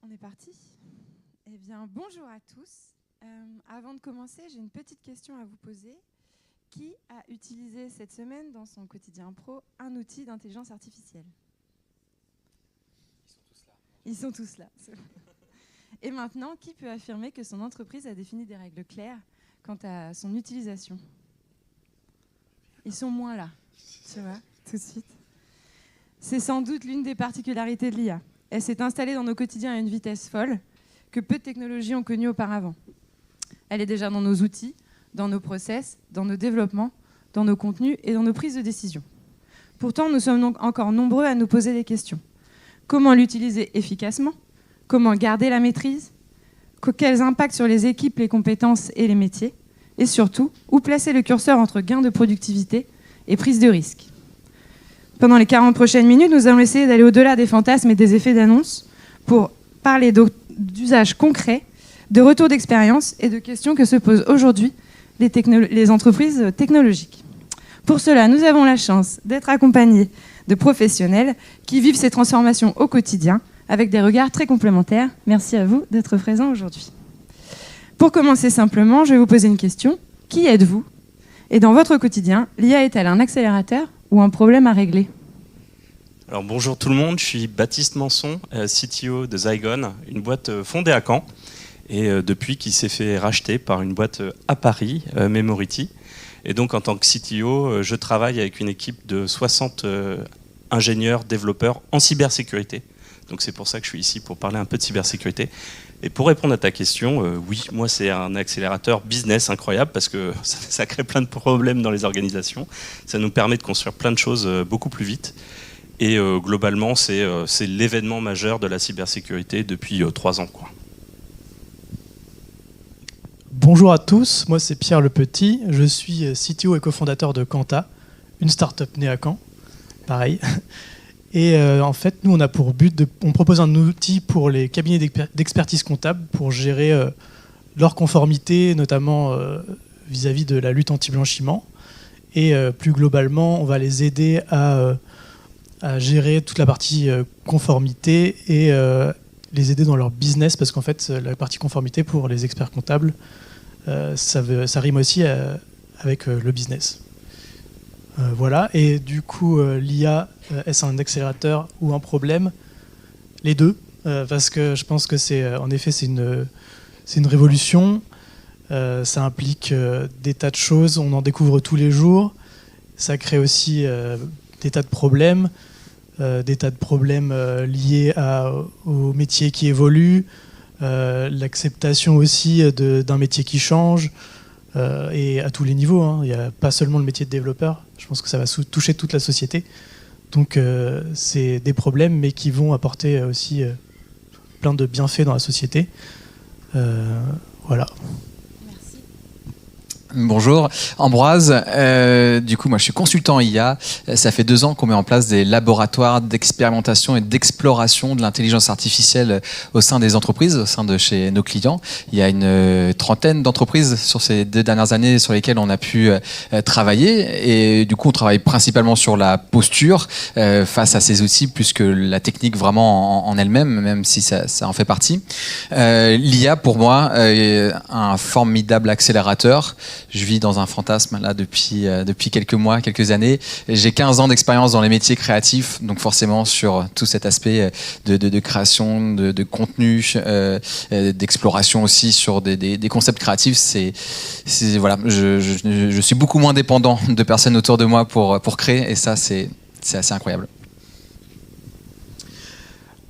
On est parti. Eh bien, bonjour à tous. Avant de commencer, j'ai une petite question à vous poser. Qui a utilisé cette semaine dans son quotidien pro un outil d'intelligence artificielle ? Ils sont tous là. Et maintenant, qui peut affirmer que son entreprise a défini des règles claires quant à son utilisation ? Ils sont moins là, tu vois, tout de suite. C'est sans doute l'une des particularités de l'IA. Elle s'est installée dans nos quotidiens à une vitesse folle que peu de technologies ont connue auparavant. Elle est déjà dans nos outils, dans nos process, dans nos développements, dans nos contenus et dans nos prises de décision. Pourtant, nous sommes donc encore nombreux à nous poser des questions. Comment l'utiliser efficacement ? Comment garder la maîtrise ? Quels impacts sur les équipes, les compétences et les métiers ? Et surtout, où placer le curseur entre gain de productivité et prise de risque ? Pendant les 40 prochaines minutes, nous allons essayer d'aller au-delà des fantasmes et des effets d'annonce pour parler d'usages concrets, de retours d'expérience et de questions que se posent aujourd'hui les entreprises technologiques. Pour cela, nous avons la chance d'être accompagnés de professionnels qui vivent ces transformations au quotidien avec des regards très complémentaires. Merci à vous d'être présents aujourd'hui. Pour commencer simplement, je vais vous poser une question. Qui êtes-vous ? Et dans votre quotidien, l'IA est-elle un accélérateur ou un problème à régler ? Alors bonjour tout le monde, je suis Baptiste Manson, CTO de Zygon, une boîte fondée à Caen et depuis qui s'est fait racheter par une boîte à Paris, Memority. Et donc en tant que CTO, je travaille avec une équipe de 60 ingénieurs, développeurs en cybersécurité. Donc c'est pour ça que je suis ici pour parler un peu de cybersécurité. Et pour répondre à ta question, oui, moi c'est un accélérateur business incroyable parce que ça crée plein de problèmes dans les organisations. Ça nous permet de construire plein de choses beaucoup plus vite. Et globalement, c'est l'événement majeur de la cybersécurité depuis 3 ans, quoi. Bonjour à tous, moi c'est Pierre Le Petit, je suis CTO et cofondateur de Quanta, une start-up née à Caen, pareil. Et en fait, nous on a pour but, on propose un outil pour les cabinets d'expertise comptable pour gérer leur conformité, notamment vis-à-vis de la lutte anti-blanchiment. Et plus globalement, on va les aider à gérer toute la partie conformité et les aider dans leur business, parce qu'en fait, la partie conformité pour les experts comptables, ça rime aussi avec le business. Voilà, et du coup, l'IA, est-ce un accélérateur ou un problème ? Les deux, parce que je pense que en effet, c'est une révolution. Ça implique des tas de choses, on en découvre tous les jours. Ça crée aussi des tas de problèmes. Liés au métier qui évolue, l'acceptation aussi d'un métier qui change, et à tous les niveaux, hein. Il n'y a pas seulement le métier de développeur, je pense que ça va toucher toute la société. Donc c'est des problèmes, mais qui vont apporter aussi plein de bienfaits dans la société. Voilà. Bonjour, Ambroise. Du coup, moi, je suis consultant IA. Ça fait 2 ans qu'on met en place des laboratoires d'expérimentation et d'exploration de l'intelligence artificielle au sein des entreprises, au sein de chez nos clients. Il y a une 30aine d'entreprises sur ces 2 dernières années sur lesquelles on a pu travailler. Et du coup, on travaille principalement sur la posture face à ces outils, plus que la technique vraiment en elle-même, même si ça en fait partie. L'IA, pour moi, est un formidable accélérateur. Je vis dans un fantasme là depuis quelques mois, quelques années. J'ai 15 ans d'expérience dans les métiers créatifs, donc forcément sur tout cet aspect de création, de contenu, d'exploration aussi sur des concepts créatifs. Voilà, je suis beaucoup moins dépendant de personnes autour de moi pour créer, et ça c'est assez incroyable.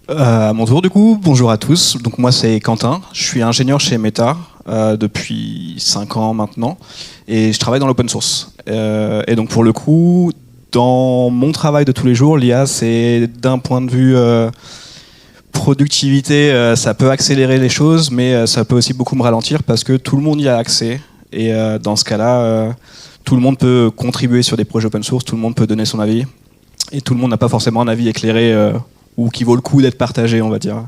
À mon tour du coup, bonjour à tous. Donc moi c'est Quentin, je suis ingénieur chez Meta depuis 5 ans maintenant et je travaille dans l'open source. Et donc pour le coup, dans mon travail de tous les jours, l'IA c'est d'un point de vue productivité, ça peut accélérer les choses, mais ça peut aussi beaucoup me ralentir parce que tout le monde y a accès. Et dans ce cas-là, tout le monde peut contribuer sur des projets open source, tout le monde peut donner son avis et tout le monde n'a pas forcément un avis éclairé ou qui vaut le coup d'être partagé, on va dire.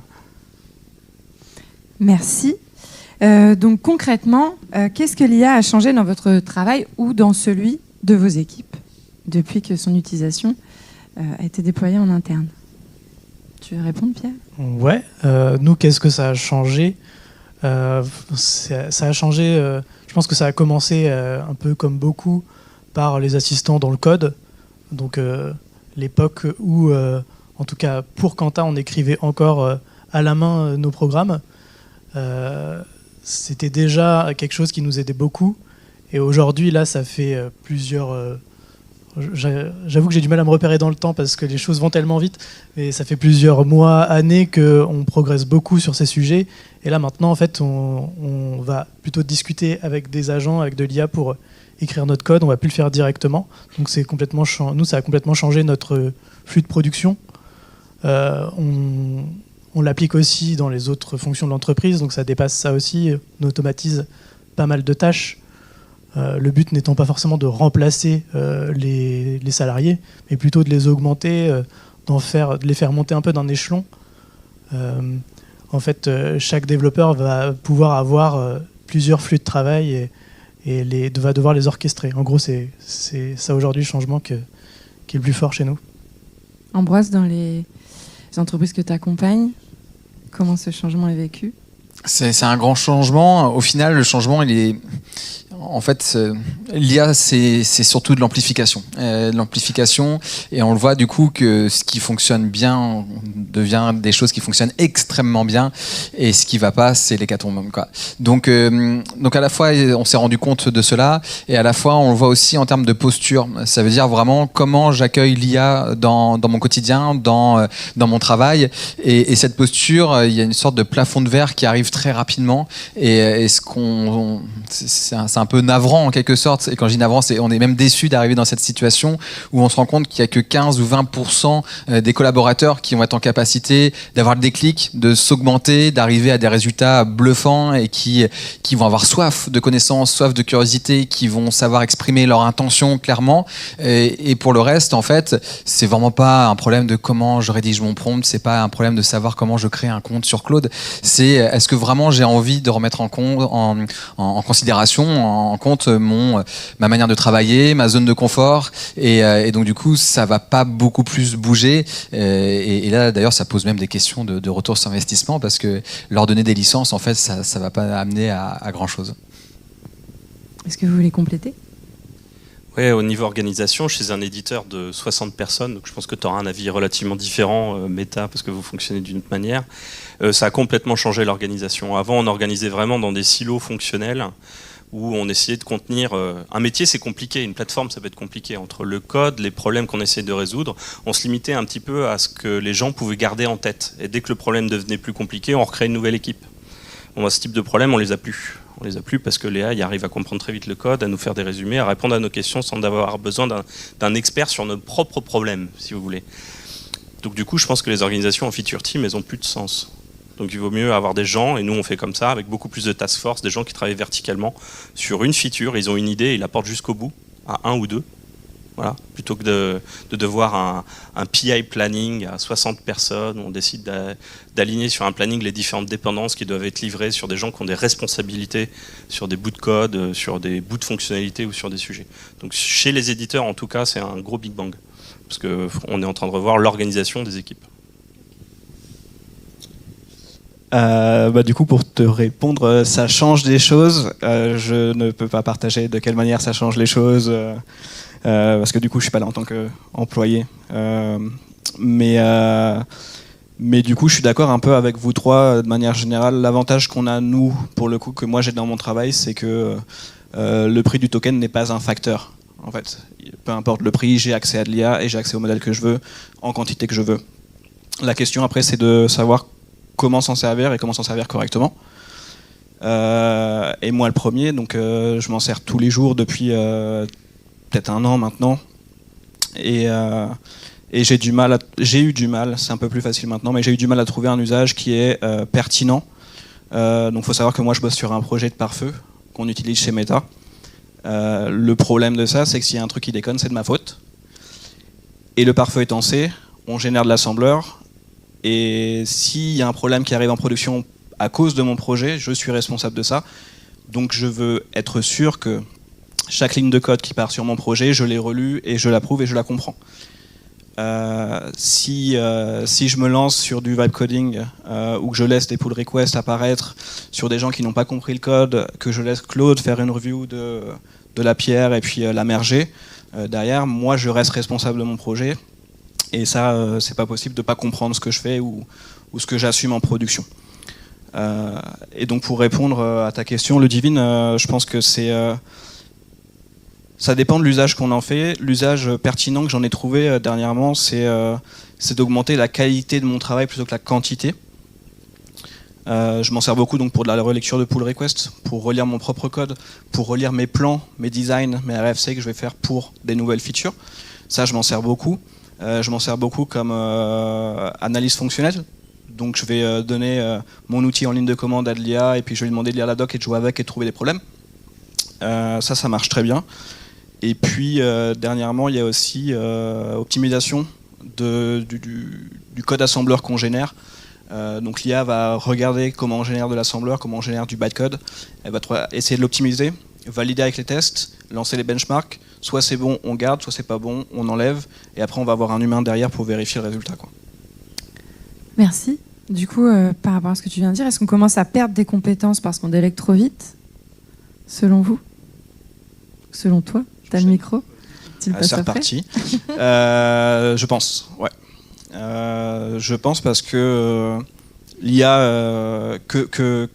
Merci. Donc concrètement, qu'est-ce que l'IA a changé dans votre travail ou dans celui de vos équipes depuis que son utilisation a été déployée en interne ? Tu veux répondre, Pierre? Ouais. Nous, qu'est-ce que ça a changé? Ça a changé. Je pense que ça a commencé un peu comme beaucoup par les assistants dans le code. Donc l'époque où, en tout cas pour Quentin, on écrivait encore à la main nos programmes. C'était déjà quelque chose qui nous aidait beaucoup. Et aujourd'hui, là, ça fait plusieurs... J'avoue que j'ai du mal à me repérer dans le temps parce que les choses vont tellement vite. Mais ça fait plusieurs mois, années qu'on progresse beaucoup sur ces sujets. Et là, maintenant, en fait, on va plutôt discuter avec des agents, avec de l'IA pour écrire notre code. On va plus le faire directement. Donc, nous, ça a complètement changé notre flux de production. On l'applique aussi dans les autres fonctions de l'entreprise. Donc, ça dépasse ça aussi. On automatise pas mal de tâches. Le but n'étant pas forcément de remplacer les salariés, mais plutôt de les augmenter, de les faire monter un peu d'un échelon. En fait, chaque développeur va pouvoir avoir plusieurs flux de travail et va devoir les orchestrer. En gros, c'est ça aujourd'hui le changement qui est le plus fort chez nous. Ambroise, dans les entreprises que tu accompagnes, comment ce changement est vécu? C'est un grand changement. Au final, le changement, il est... En fait, l'IA, c'est surtout de l'amplification. Et on le voit du coup que ce qui fonctionne bien devient des choses qui fonctionnent extrêmement bien. Et ce qui ne va pas, c'est l'hécatombe, quoi. Donc à la fois, on s'est rendu compte de cela. Et à la fois, on le voit aussi en termes de posture. Ça veut dire vraiment comment j'accueille l'IA dans mon quotidien, dans mon travail. Et cette posture, il y a une sorte de plafond de verre qui arrive très rapidement. Et c'est un peu navrant en quelque sorte, et quand je dis navrant, on est même déçu d'arriver dans cette situation où on se rend compte qu'il n'y a que 15 ou 20% des collaborateurs qui vont être en capacité d'avoir le déclic, de s'augmenter, d'arriver à des résultats bluffants et qui vont avoir soif de connaissances, soif de curiosité, qui vont savoir exprimer leur intention clairement. Et pour le reste, en fait, c'est vraiment pas un problème de comment je rédige mon prompt, c'est pas un problème de savoir comment je crée un compte sur Claude, c'est est-ce que vraiment j'ai envie de remettre en considération, en compte ma manière de travailler, ma zone de confort, et donc du coup ça va pas beaucoup plus bouger, et là d'ailleurs ça pose même des questions de retour sur investissement, parce que leur donner des licences, en fait ça va pas amener à grand chose. Est-ce que vous voulez compléter? Ouais, au niveau organisation, chez un éditeur de 60 personnes, donc je pense que tu auras un avis relativement différent, Meta, parce que vous fonctionnez d'une autre manière. Ça a complètement changé l'organisation. Avant, on organisait vraiment dans des silos fonctionnels où on essayait de contenir... un métier, c'est compliqué. Une plateforme, ça peut être compliqué. Entre le code, les problèmes qu'on essayait de résoudre, on se limitait un petit peu à ce que les gens pouvaient garder en tête. Et dès que le problème devenait plus compliqué, on recréait une nouvelle équipe. Bon, ce type de problème, on les a plus. On les a plus parce que Léa arrive à comprendre très vite le code, à nous faire des résumés, à répondre à nos questions sans avoir besoin d'un expert sur nos propres problèmes, si vous voulez. Donc du coup, je pense que les organisations en feature team, elles n'ont plus de sens. Donc il vaut mieux avoir des gens, et nous on fait comme ça, avec beaucoup plus de task force, des gens qui travaillent verticalement sur une feature, ils ont une idée, ils la portent jusqu'au bout, à 1 ou 2. Voilà, plutôt que de devoir un PI planning à 60 personnes, on décide d'aligner sur un planning les différentes dépendances qui doivent être livrées sur des gens qui ont des responsabilités sur des bouts de code, sur des bouts de fonctionnalités ou sur des sujets. Donc chez les éditeurs, en tout cas, c'est un gros big bang, parce qu'on est en train de revoir l'organisation des équipes. Du coup, pour te répondre, ça change des choses. Je ne peux pas partager de quelle manière ça change les choses. Parce que du coup je suis pas là en tant qu'employé, mais du coup je suis d'accord un peu avec vous trois de manière générale. L'avantage qu'on a nous, pour le coup, que moi j'ai dans mon travail, c'est que le prix du token n'est pas un facteur en fait. Peu importe le prix, j'ai accès à de l'IA et j'ai accès au modèle que je veux en quantité que je veux. La question après, c'est de savoir comment s'en servir et comment s'en servir correctement. Et moi le premier, donc je m'en sers tous les jours depuis peut-être 1 an maintenant, et j'ai eu du mal, c'est un peu plus facile maintenant, mais j'ai eu du mal à trouver un usage qui est pertinent. Donc il faut savoir que moi je bosse sur un projet de pare-feu qu'on utilise chez Meta. Le problème de ça, c'est que s'il y a un truc qui déconne, c'est de ma faute. Et le pare-feu étant C, on génère de l'assembleur, et s'il y a un problème qui arrive en production à cause de mon projet, je suis responsable de ça. Donc je veux être sûr que chaque ligne de code qui part sur mon projet, je l'ai relue et je l'approuve et je la comprends. si je me lance sur du vibe coding ou que je laisse des pull requests apparaître sur des gens qui n'ont pas compris le code, que je laisse Claude faire une review de la pierre et puis la merger, derrière, moi je reste responsable de mon projet et ça, c'est pas possible de pas comprendre ce que je fais ou ce que j'assume en production. Et donc pour répondre à ta question, le Divine, je pense que ça dépend de l'usage qu'on en fait. L'usage pertinent que j'en ai trouvé dernièrement, c'est d'augmenter la qualité de mon travail plutôt que la quantité. Je m'en sers beaucoup donc, pour de la relecture de pull request, pour relire mon propre code, pour relire mes plans, mes designs, mes RFC que je vais faire pour des nouvelles features. Ça, je m'en sers beaucoup. Je m'en sers beaucoup comme analyse fonctionnelle. Donc je vais donner mon outil en ligne de commande à de l'IA et puis je vais lui demander de lire la doc et de jouer avec et de trouver des problèmes. Ça marche très bien. Et puis dernièrement, il y a aussi optimisation du code assembleur qu'on génère. Donc l'IA va regarder comment on génère de l'assembleur, comment on génère du bytecode. Elle va essayer de l'optimiser, valider avec les tests, lancer les benchmarks. Soit c'est bon, on garde, soit c'est pas bon, on enlève. Et après, on va avoir un humain derrière pour vérifier le résultat, quoi. Merci. Du coup, par rapport à ce que tu viens de dire, est-ce qu'on commence à perdre des compétences parce qu'on délègue trop vite, selon vous? Selon toi? T'as le micro? Tu le passes C'est après? reparti. Je pense, ouais. Je pense parce que l'IA, que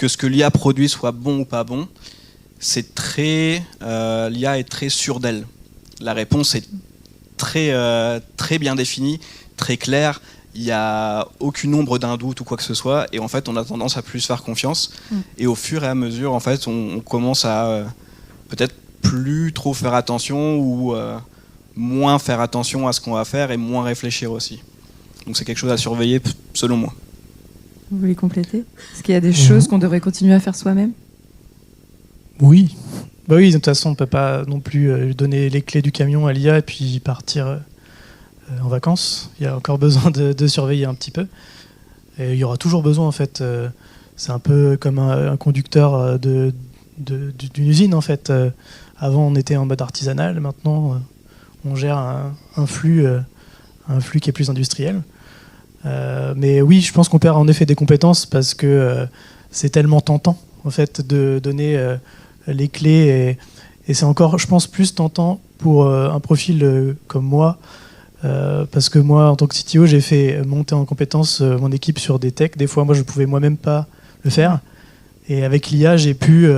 ce que l'IA produit soit bon ou pas bon, c'est très, l'IA est très sûre d'elle. La réponse est très bien définie, très claire. Il n'y a aucune ombre d'un doute ou quoi que ce soit. Et en fait, on a tendance à plus faire confiance. Et au fur et à mesure, en fait, on commence à peut-être plus trop faire attention ou moins faire attention à ce qu'on va faire et moins réfléchir aussi. Donc c'est quelque chose à surveiller selon moi. Vous voulez compléter? Est-ce qu'il y a des choses qu'on devrait continuer à faire soi-même? Oui. Bah oui, de toute façon, on ne peut pas non plus donner les clés du camion à l'IA et puis partir en vacances. Il y a encore besoin de surveiller un petit peu. Et il y aura toujours besoin, en fait. C'est un peu comme un conducteur d'une usine, en fait. Avant, on était en mode artisanal. Maintenant, on gère un flux qui est plus industriel. Mais oui, je pense qu'on perd en effet des compétences parce que c'est tellement tentant, en fait, de donner les clés. Et c'est encore, je pense, plus tentant pour un profil comme moi. Parce que moi, en tant que CTO, j'ai fait monter en compétence mon équipe sur des techs. Des fois, moi, je ne pouvais moi-même pas le faire. Et avec l'IA, j'ai pu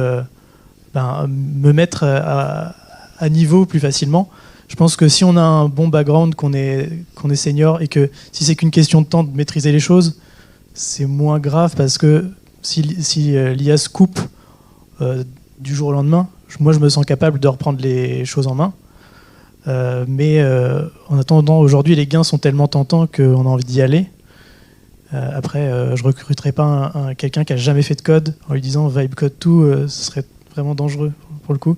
me mettre à niveau plus facilement. Je pense que si on a un bon background, qu'on est senior, et que si c'est qu'une question de temps de maîtriser les choses, c'est moins grave parce que si l'IA se coupe du jour au lendemain, moi, je me sens capable de reprendre les choses en main. Mais en attendant, aujourd'hui, les gains sont tellement tentants qu'on a envie d'y aller. Après, je ne recruterai pas quelqu'un qui n'a jamais fait de code en lui disant Vibe Code tout, ce serait vraiment dangereux pour le coup.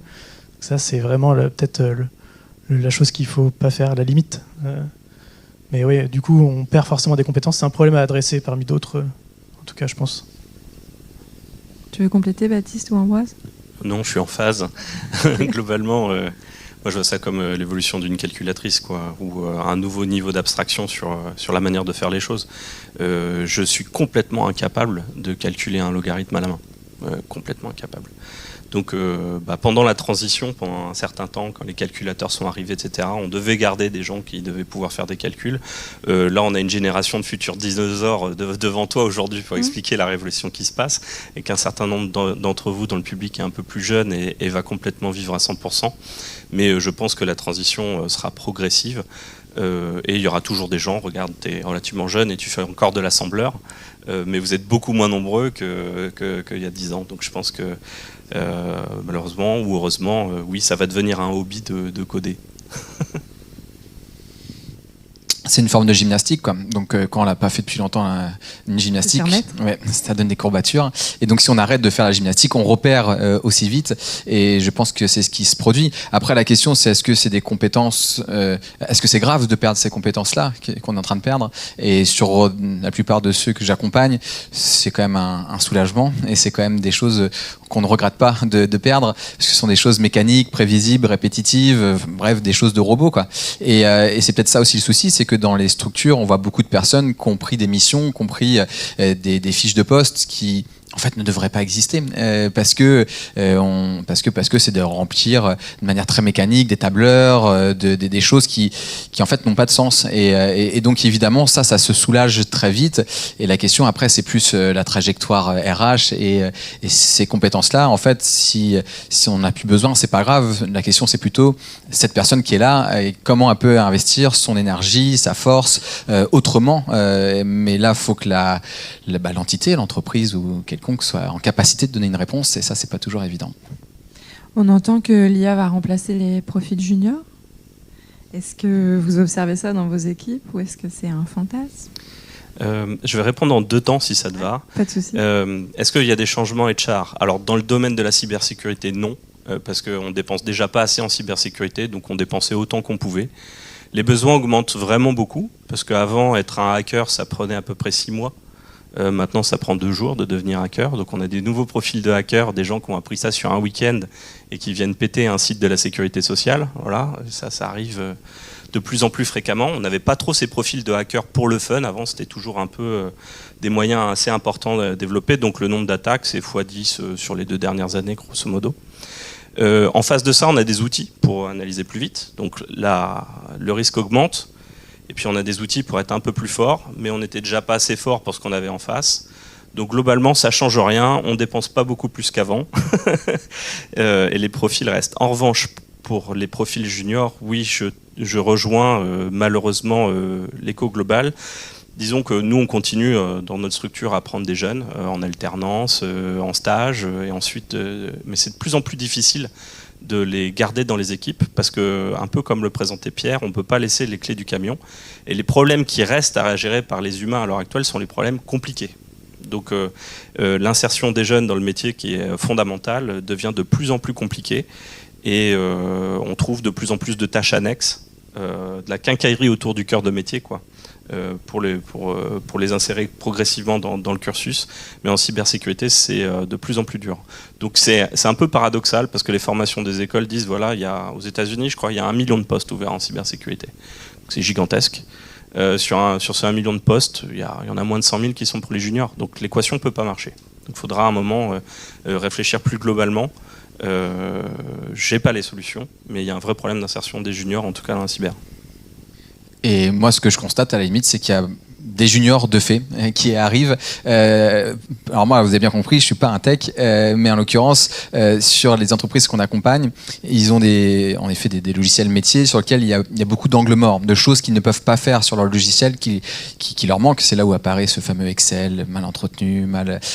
Ça, c'est vraiment peut-être la chose qu'il ne faut pas faire à la limite. Mais oui, du coup, on perd forcément des compétences. C'est un problème à adresser parmi d'autres, en tout cas, je pense. Tu veux compléter, Baptiste ou Ambroise? Non, je suis en phase. Globalement, moi je vois ça comme l'évolution d'une calculatrice, quoi, ou un nouveau niveau d'abstraction sur la manière de faire les choses. Je suis complètement incapable de calculer un logarithme à la main. Complètement incapable. Donc pendant la transition, pendant un certain temps, quand les calculateurs sont arrivés, etc., on devait garder des gens qui devaient pouvoir faire des calculs. Là, on a une génération de futurs dinosaures devant toi aujourd'hui pour expliquer la révolution qui se passe, et qu'un certain nombre d'entre vous dans le public est un peu plus jeune et va complètement vivre à 100%. Mais je pense que la transition sera progressive. Et il y aura toujours des gens, regarde, tu es relativement jeune et tu fais encore de l'assembleur, mais vous êtes beaucoup moins nombreux qu'il y a 10 ans. Donc je pense que malheureusement ou heureusement, oui, ça va devenir un hobby de coder. c'est une forme de gymnastique, quoi. Donc, quand on l'a pas fait depuis longtemps, une gymnastique, ouais, ça donne des courbatures. Et donc, si on arrête de faire la gymnastique, on repère aussi vite. Et je pense que c'est ce qui se produit. Après, la question, c'est est-ce que c'est des compétences, est-ce que c'est grave de perdre ces compétences-là qu'on est en train de perdre? Et sur la plupart de ceux que j'accompagne, c'est quand même un soulagement. Et c'est quand même des choses qu'on ne regrette pas de perdre, parce que ce sont des choses mécaniques, prévisibles, répétitives, bref, des choses de robots, quoi. Et c'est peut-être ça aussi le souci, c'est que dans les structures, on voit beaucoup de personnes qui ont pris des missions, qui ont pris des fiches de poste qui en fait ne devraient pas exister parce que c'est de remplir de manière très mécanique des tableurs, des choses qui en fait n'ont pas de sens et donc évidemment ça se soulage très vite et la question après c'est plus la trajectoire RH et ces compétences là en fait si on n'a plus besoin c'est pas grave, la question c'est plutôt cette personne qui est là et comment elle peut investir son énergie, sa force autrement mais là faut que l'entité, l'entreprise ou quelqu'un soit en capacité de donner une réponse et ça c'est pas toujours évident. On entend que l'IA va remplacer les profils juniors. Est-ce que vous observez ça dans vos équipes ou est-ce que c'est un fantasme? Je vais répondre en 2 temps si ça te va. Pas de souci. Est-ce qu'il y a des changements HR? Alors dans le domaine de la cybersécurité, non, parce qu'on dépense déjà pas assez en cybersécurité, donc on dépensait autant qu'on pouvait. Les besoins augmentent vraiment beaucoup, parce qu'avant être un hacker ça prenait à peu près 6 mois. Maintenant, ça prend 2 jours de devenir hacker. Donc, on a des nouveaux profils de hackers, des gens qui ont appris ça sur un week-end et qui viennent péter un site de la sécurité sociale. Voilà, ça arrive de plus en plus fréquemment. On n'avait pas trop ces profils de hackers pour le fun. Avant, c'était toujours un peu des moyens assez importants à développer. Donc, le nombre d'attaques, c'est x10 sur les 2 dernières années, grosso modo. En face de ça, on a des outils pour analyser plus vite. Donc, le risque augmente. Et puis on a des outils pour être un peu plus fort, mais on n'était déjà pas assez fort pour ce qu'on avait en face. Donc globalement, ça ne change rien, on ne dépense pas beaucoup plus qu'avant, et les profils restent. En revanche, pour les profils juniors, oui, je rejoins malheureusement l'écho global. Disons que nous, on continue dans notre structure à prendre des jeunes en alternance, en stage, et ensuite, mais c'est de plus en plus difficile de les garder dans les équipes parce que, un peu comme le présentait Pierre, on ne peut pas laisser les clés du camion. Et les problèmes qui restent à gérer par les humains à l'heure actuelle sont les problèmes compliqués. Donc l'insertion des jeunes dans le métier qui est fondamentale devient de plus en plus compliquée et on trouve de plus en plus de tâches annexes, de la quincaillerie autour du cœur de métier, quoi. Pour les insérer progressivement dans le cursus. Mais en cybersécurité, c'est de plus en plus dur. Donc c'est un peu paradoxal parce que les formations des écoles disent, voilà, aux États-Unis, je crois, il y a 1 million de postes ouverts en cybersécurité. C'est gigantesque. Sur ces 1 million de postes, il y en a moins de 100 000 qui sont pour les juniors. Donc l'équation ne peut pas marcher. Donc il faudra à un moment réfléchir plus globalement. J'ai pas les solutions, mais il y a un vrai problème d'insertion des juniors, en tout cas dans la cyber. Et moi, ce que je constate à la limite, c'est qu'il y a des juniors de fait qui arrivent. Alors moi, vous avez bien compris, je suis pas un tech, mais en l'occurrence, sur les entreprises qu'on accompagne, ils ont en effet des logiciels métiers sur lesquels il y a beaucoup d'angles morts, de choses qu'ils ne peuvent pas faire sur leur logiciel qui leur manquent. C'est là où apparaît ce fameux Excel mal entretenu,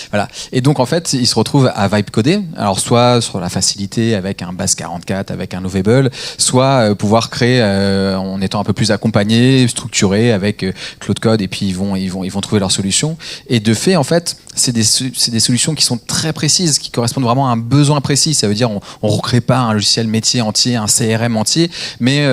voilà. Et donc en fait, ils se retrouvent à vibe coder. Alors soit sur la facilité avec un Base 44, avec un Lovable, soit pouvoir créer en étant un peu plus accompagné, structuré avec Claude Code et puis ils vont trouver leur solution. Et de fait, en fait, c'est des solutions qui sont très précises, qui correspondent vraiment à un besoin précis. Ça veut dire on ne recrée pas un logiciel métier entier, un CRM entier, mais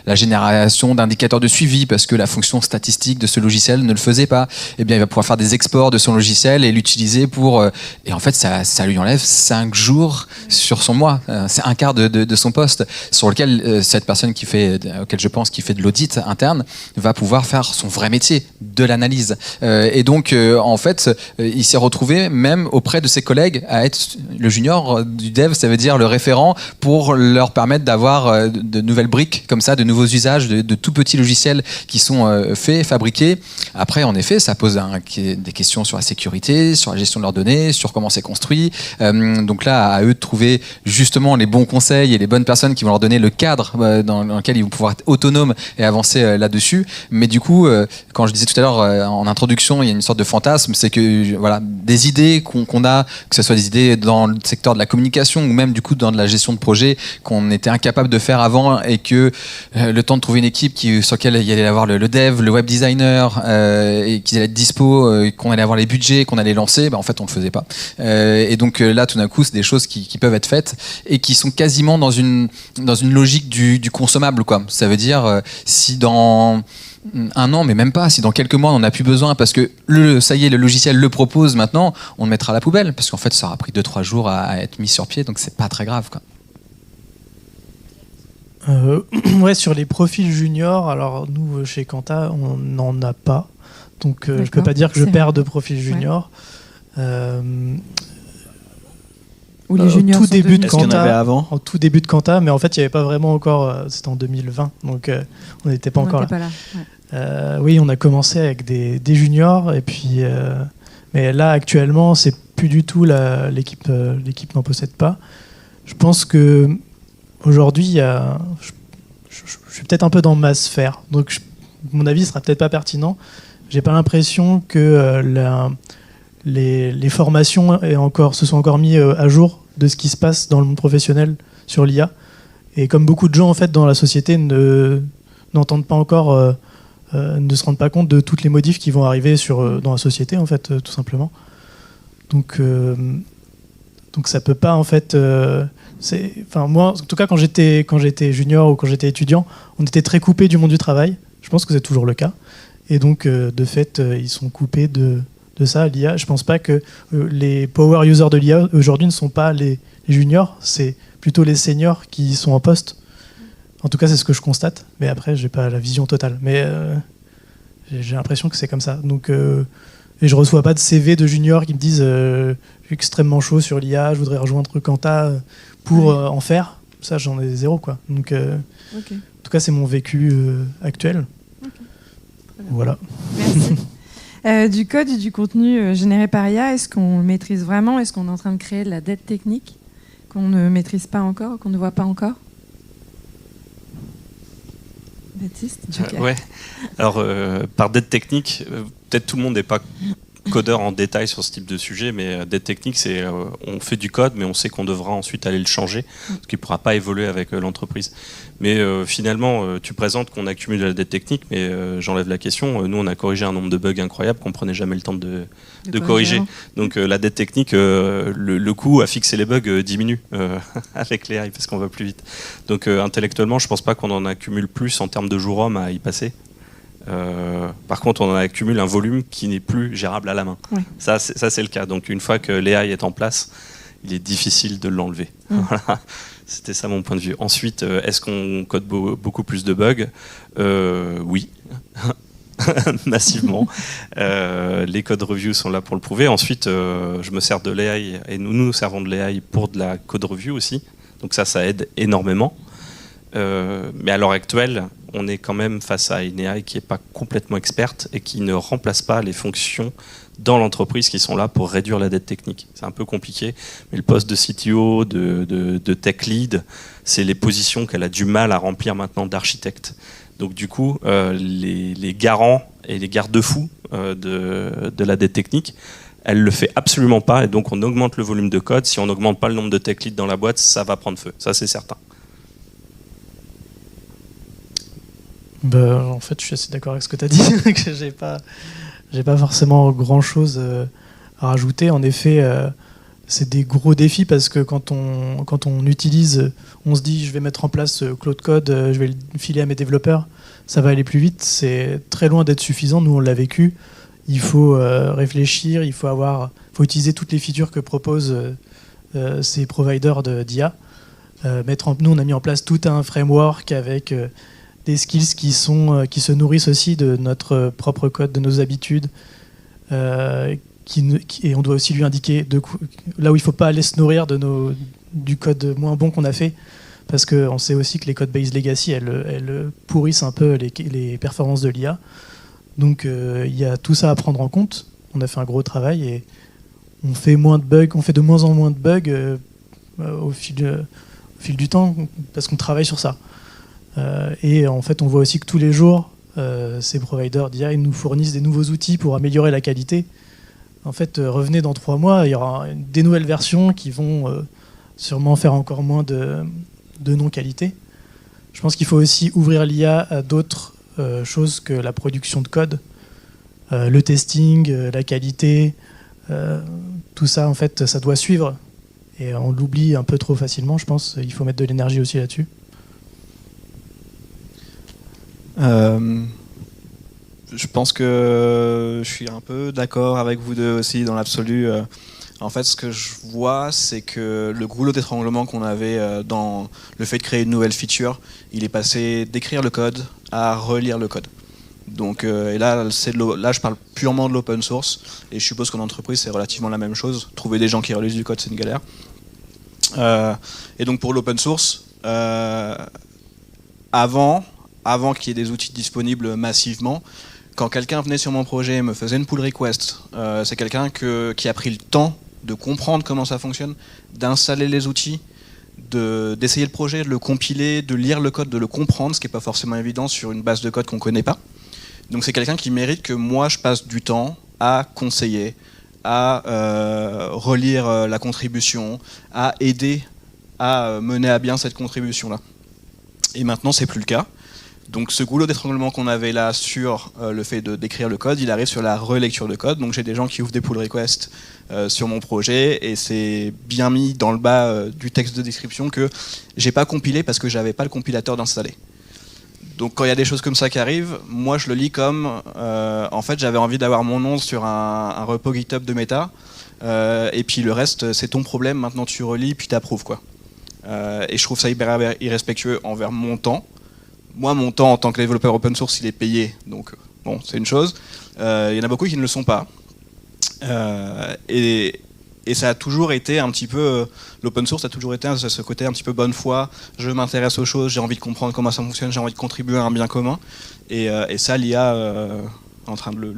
la génération d'indicateurs de suivi, parce que la fonction statistique de ce logiciel ne le faisait pas. Eh bien, il va pouvoir faire des exports de son logiciel et l'utiliser pour... et en fait, ça lui enlève 5 jours sur son mois. C'est un quart de son poste, sur lequel cette personne auquel je pense qui fait de l'audit interne, va pouvoir faire son vrai métier, de l'analyse. Et donc, en fait, il s'est retrouvé même auprès de ses collègues à être le junior du dev, ça veut dire le référent, pour leur permettre d'avoir de nouvelles briques comme ça, de nouveaux usages, de tout petits logiciels qui sont faits, fabriqués. Après, en effet, ça pose des questions sur la sécurité, sur la gestion de leurs données, sur comment c'est construit. Donc là, à eux de trouver justement les bons conseils et les bonnes personnes qui vont leur donner le cadre dans lequel ils vont pouvoir être autonomes et avancer là-dessus. Mais du coup, quand je disais tout à l'heure en introduction, il y a une sorte de fantasme, c'est que voilà, des idées qu'on a, que ce soit des idées dans le secteur de la communication ou même du coup dans de la gestion de projet qu'on était incapable de faire avant et que le temps de trouver une équipe sur laquelle il allait avoir le dev, le web designer et qu'ils allaient être dispo, qu'on allait avoir les budgets, qu'on allait lancer, en fait on le faisait pas. Et donc là tout d'un coup c'est des choses qui peuvent être faites et qui sont quasiment dans une logique du consommable, quoi. Ça veut dire si dans un an, mais même pas, si dans quelques mois on n'en a plus besoin parce que ça y est, le logiciel le propose maintenant, on le mettra à la poubelle parce qu'en fait ça aura pris 2-3 jours à être mis sur pied, donc c'est pas très grave, quoi. Ouais, sur les profils juniors, alors nous chez Quanta on n'en a pas, donc je peux pas dire que je perds de profils juniors. Ou les juniors tout début de Est-ce qu'il y en avait Quanta, avant en tout début de Quanta, mais en fait il n'y avait pas vraiment encore, c'était en 2020, donc on n'était pas encore là. Pas là. Ouais. Oui, on a commencé avec des juniors, et puis, mais là actuellement c'est plus du tout l'équipe n'en possède pas. Je pense que aujourd'hui je suis peut-être un peu dans ma sphère, donc mon avis sera peut-être pas pertinent. J'ai pas l'impression que les formations se sont encore mis à jour de ce qui se passe dans le monde professionnel sur l'IA. Et comme beaucoup de gens en fait dans la société n'entendent pas encore, ne se rendent pas compte de toutes les modifs qui vont arriver dans la société en fait, tout simplement. Donc ça peut pas en fait. Moi, en tout cas, quand j'étais junior ou quand j'étais étudiant, on était très coupé du monde du travail. Je pense que c'est toujours le cas. Et donc, de fait, ils sont coupés de ça, l'IA. Je pense pas que les power users de l'IA aujourd'hui ne sont pas les juniors, c'est plutôt les seniors qui sont en poste. En tout cas, c'est ce que je constate. Mais après, j'ai pas la vision totale. Mais j'ai l'impression que c'est comme ça. Donc, et je reçois pas de CV de juniors qui me disent je suis extrêmement chaud sur l'IA, je voudrais rejoindre Quanta pour en faire. Ça, j'en ai zéro, quoi. Donc, en tout cas, c'est mon vécu actuel. Voilà. Merci. Du code et du contenu généré par IA, est-ce qu'on le maîtrise vraiment? Est-ce qu'on est en train de créer de la dette technique qu'on ne maîtrise pas encore, qu'on ne voit pas encore? Baptiste, ouais. Alors, par dette technique, peut-être tout le monde n'est pas codeur en détail sur ce type de sujet, mais dette technique, c'est on fait du code, mais on sait qu'on devra ensuite aller le changer, ce qui ne pourra pas évoluer avec l'entreprise. Mais finalement, tu présentes qu'on accumule de la dette technique, mais j'enlève la question. Nous, on a corrigé un nombre de bugs incroyables qu'on ne prenait jamais le temps de corriger. Donc la dette technique, le coût à fixer les bugs diminue avec les AI, parce qu'on va plus vite. Donc intellectuellement, je ne pense pas qu'on en accumule plus en termes de jours hommes à y passer. Par contre, on en accumule un volume qui n'est plus gérable à la main. Ouais. Ça, c'est le cas. Donc, une fois que l'AI est en place, il est difficile de l'enlever. Voilà. C'était ça mon point de vue. Ensuite, est-ce qu'on code beaucoup plus de bugs? Oui. Massivement. Les code reviews sont là pour le prouver. Ensuite, je me sers de l'AI et nous servons de l'AI pour de la code review aussi. Donc ça aide énormément. Mais à l'heure actuelle, on est quand même face à une AI qui n'est pas complètement experte et qui ne remplace pas les fonctions dans l'entreprise qui sont là pour réduire la dette technique. C'est un peu compliqué, mais le poste de CTO, de tech lead, c'est les positions qu'elle a du mal à remplir maintenant d'architecte. Donc du coup, les garants et les garde-fous de la dette technique, elle ne le fait absolument pas, et donc on augmente le volume de code. Si on n'augmente pas le nombre de tech leads dans la boîte, ça va prendre feu, ça c'est certain. En fait, je suis assez d'accord avec ce que tu as dit. J'ai pas forcément grand-chose à rajouter. En effet, c'est des gros défis parce que quand on utilise, on se dit je vais mettre en place Claude Code, je vais le filer à mes développeurs, ça va aller plus vite. C'est très loin d'être suffisant. Nous, on l'a vécu. Il faut réfléchir, il faut utiliser toutes les features que proposent ces providers d'IA. Nous, on a mis en place tout un framework avec des skills qui se nourrissent aussi de notre propre code, de nos habitudes. Et on doit aussi lui indiquer là où il ne faut pas aller se nourrir du code moins bon qu'on a fait. Parce qu'on sait aussi que les code-based legacy, elles pourrissent un peu les performances de l'IA. Donc il y a tout ça à prendre en compte. On a fait un gros travail et on fait moins de bugs, on fait de moins en moins de bugs au fil du temps parce qu'on travaille sur ça. Et en fait, on voit aussi que tous les jours, ces providers d'IA nous fournissent des nouveaux outils pour améliorer la qualité. En fait, revenez dans 3 mois, il y aura des nouvelles versions qui vont sûrement faire encore moins de non-qualité. Je pense qu'il faut aussi ouvrir l'IA à d'autres choses que la production de code, le testing, la qualité, tout ça, en fait, ça doit suivre. Et on l'oublie un peu trop facilement, je pense. Il faut mettre de l'énergie aussi là-dessus. Je pense que je suis un peu d'accord avec vous deux aussi dans l'absolu. En fait, ce que je vois, c'est que le goulot d'étranglement qu'on avait dans le fait de créer une nouvelle feature, il est passé d'écrire le code à relire le code. Donc, et là, là, je parle purement de l'open source, et je suppose qu'en entreprise, c'est relativement la même chose. Trouver des gens qui relisent du code, c'est une galère. Et donc, pour l'open source, avant qu'il y ait des outils disponibles massivement, quand quelqu'un venait sur mon projet et me faisait une pull request, c'est quelqu'un qui a pris le temps de comprendre comment ça fonctionne, d'installer les outils, d'essayer le projet, de le compiler, de lire le code, de le comprendre, ce qui n'est pas forcément évident sur une base de code qu'on ne connaît pas. Donc c'est quelqu'un qui mérite que moi je passe du temps à conseiller, à relire la contribution, à aider à mener à bien cette contribution-là. Et maintenant c'est plus le cas. Donc ce goulot d'étranglement qu'on avait là sur le fait d'écrire le code, il arrive sur la relecture de code. Donc j'ai des gens qui ouvrent des pull requests sur mon projet et c'est bien mis dans le bas du texte de description que j'ai pas compilé parce que j'avais pas le compilateur d'installer. Donc quand il y a des choses comme ça qui arrivent, moi je le lis comme en fait j'avais envie d'avoir mon nom sur un repo GitHub de Meta et puis le reste c'est ton problème, maintenant tu relis puis t'approuves quoi. Et je trouve ça hyper irrespectueux envers mon temps. Moi, mon temps en tant que développeur open source, il est payé, donc bon, c'est une chose. Il y en a beaucoup qui ne le sont pas. Et ça a toujours été un petit peu... L'open source a toujours été ce côté un petit peu bonne foi. Je m'intéresse aux choses, j'ai envie de comprendre comment ça fonctionne, j'ai envie de contribuer à un bien commun. Et ça, l'IA en train de